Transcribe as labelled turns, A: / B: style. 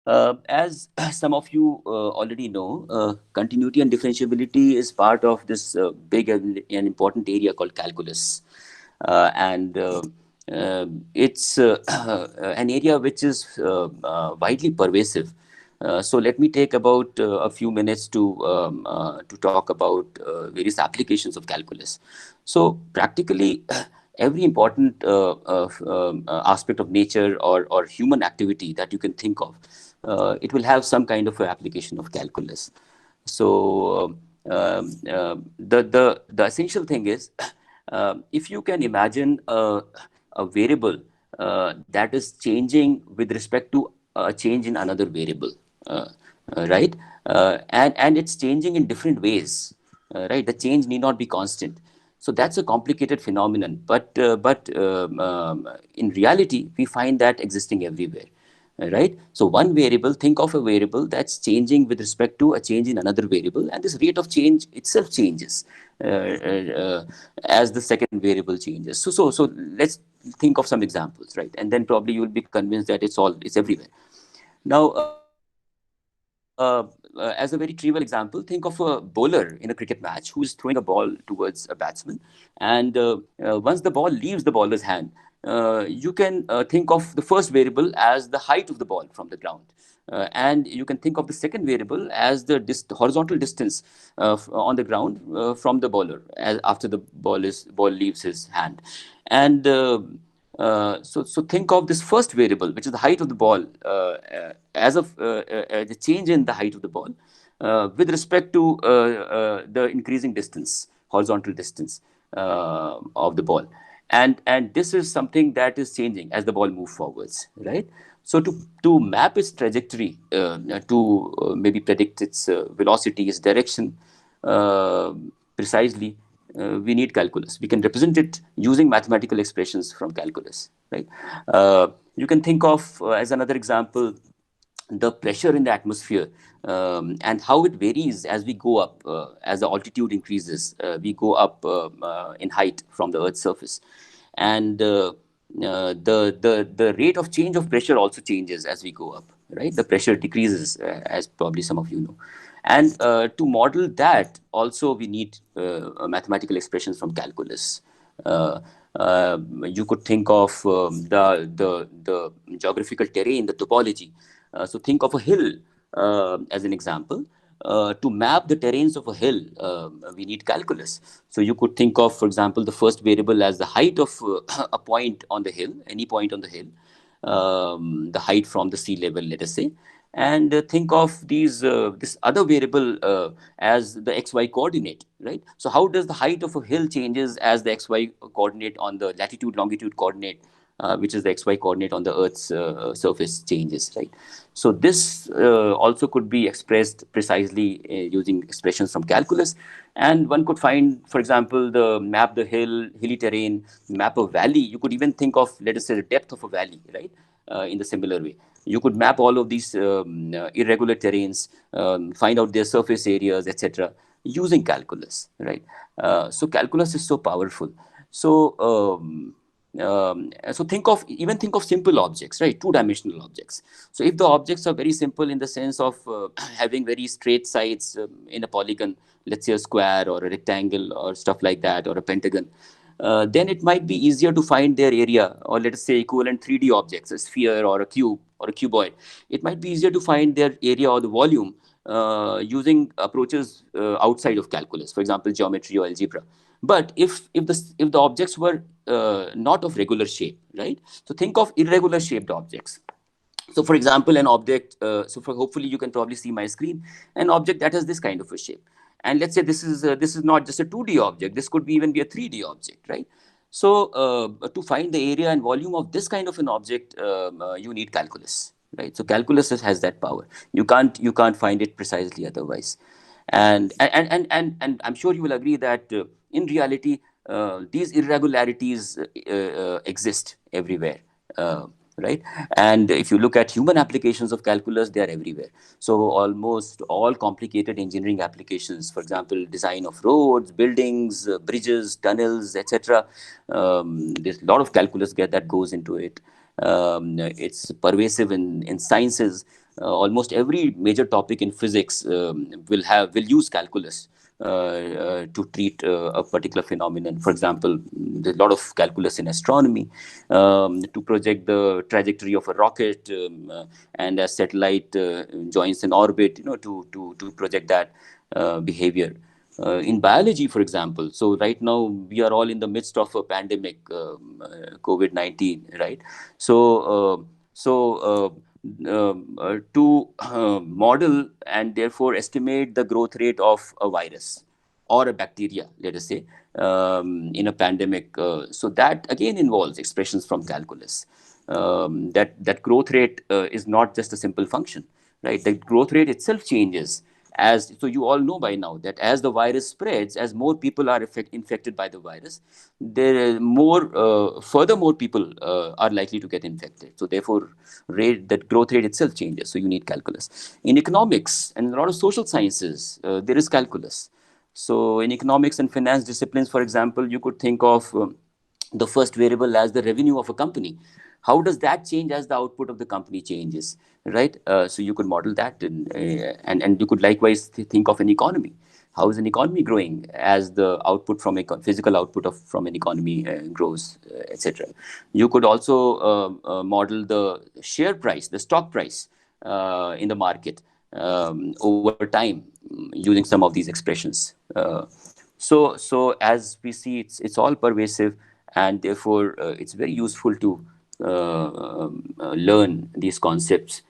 A: As some of you already know, continuity and differentiability is part of this big and important area called calculus. And it's an area which is widely pervasive. So let me take about a few minutes to talk about various applications of calculus. So practically, every important aspect of nature or human activity that you can think of, it will have some kind of a application of calculus. So the essential thing is, if you can imagine a variable that is changing with respect to a change in another variable, right? And it's changing in different ways, right? The change need not be constant. So that's a complicated phenomenon, but in reality, we find that existing everywhere, right? So one variable, think of a variable that's changing with respect to a change in another variable, and this rate of change itself changes as the second variable changes. So let's think of some examples, right? And then probably you will be convinced that it's everywhere. Now, as a very trivial example, think of a bowler in a cricket match who is throwing a ball towards a batsman, and once the ball leaves the bowler's hand, you can think of the first variable as the height of the ball from the ground. And you can think of the second variable as the horizontal distance on the ground from the bowler after the ball leaves his hand. And so think of this first variable, which is the height of the ball, as of the change in the height of the ball with respect to the increasing distance, horizontal distance of the ball. And this is something that is changing as the ball moves forwards, right? So to map its trajectory, to maybe predict its velocity, its direction uh, precisely, we need calculus. We can represent it using mathematical expressions from calculus, right? You can think of, as another example, the pressure in the atmosphere, and how it varies as we go up, as the altitude increases, we go up in height from the Earth's surface. And the rate of change of pressure also changes as we go up, right? The pressure decreases, as probably some of you know. And to model that, also we need mathematical expressions from calculus. Uh, you could think of the geographical terrain, the topology. So think of a hill as an example. To map the terrains of a hill, we need calculus. So you could think of, for example, the first variable as the height of a point on the hill, any point on the hill, the height from the sea level, let us say, and think of this other variable as the xy coordinate, right? So how does the height of a hill changes as the xy coordinate on the latitude longitude coordinate, which is the xy coordinate on the Earth's surface, changes, right? So this also could be expressed precisely using expressions from calculus. And one could find, for example, the map the hilly terrain, map a valley. You could even think of, let us say, the depth of a valley, right? In the similar way, you could map all of these irregular terrains, find out their surface areas, etc., using calculus, right? So calculus is so powerful. So so think of simple objects, right? Two-dimensional objects. So if the objects are very simple in the sense of having very straight sides in a polygon, let's say a square or a rectangle or stuff like that, or a pentagon, then it might be easier to find their area, or let us say equivalent 3D objects, a sphere or a cube or a cuboid. It might be easier to find their area or the volume using approaches outside of calculus, for example, geometry or algebra. But if the objects were not of regular shape, right? So think of irregular shaped objects. So for example, an object, hopefully you can probably see my screen, an object that has this kind of a shape. And let's say this is not just a 2D object, this could be even be a 3D object, right? So to find the area and volume of this kind of an object, you need calculus, right? So calculus has that power. You can't find it precisely otherwise. And I'm sure you will agree that in reality, these irregularities exist everywhere, right? And if you look at human applications of calculus, they are everywhere. So almost all complicated engineering applications, for example, design of roads, buildings, bridges, tunnels, etc., there's a lot of calculus that goes into it. It's pervasive in sciences. almost every major topic in physics will use calculus to treat a particular phenomenon. For example, there's a lot of calculus in astronomy to project the trajectory of a rocket and a satellite joins in orbit, to project that behavior. In biology, for example, so right now we are all in the midst of a pandemic, COVID-19, right? So to model and therefore estimate the growth rate of a virus or a bacteria, let us say, in a pandemic. So that again involves expressions from calculus. That growth rate is not just a simple function, right? The growth rate itself changes as so you all know by now that as the virus spreads, as more people are infected by the virus, there are furthermore people are likely to get infected. So therefore, that growth rate itself changes. So you need calculus. In economics and a lot of social sciences, there is calculus. So in economics and finance disciplines, for example, you could think of the first variable as the revenue of a company. How does that change as the output of the company changes, right? So you could model that, and you could likewise think of an economy. How is an economy growing as the output from physical output from an economy grows, etc. You could also model the share price, the stock price in the market over time using some of these expressions. So as we see, it's all pervasive, and therefore it's very useful to learn these concepts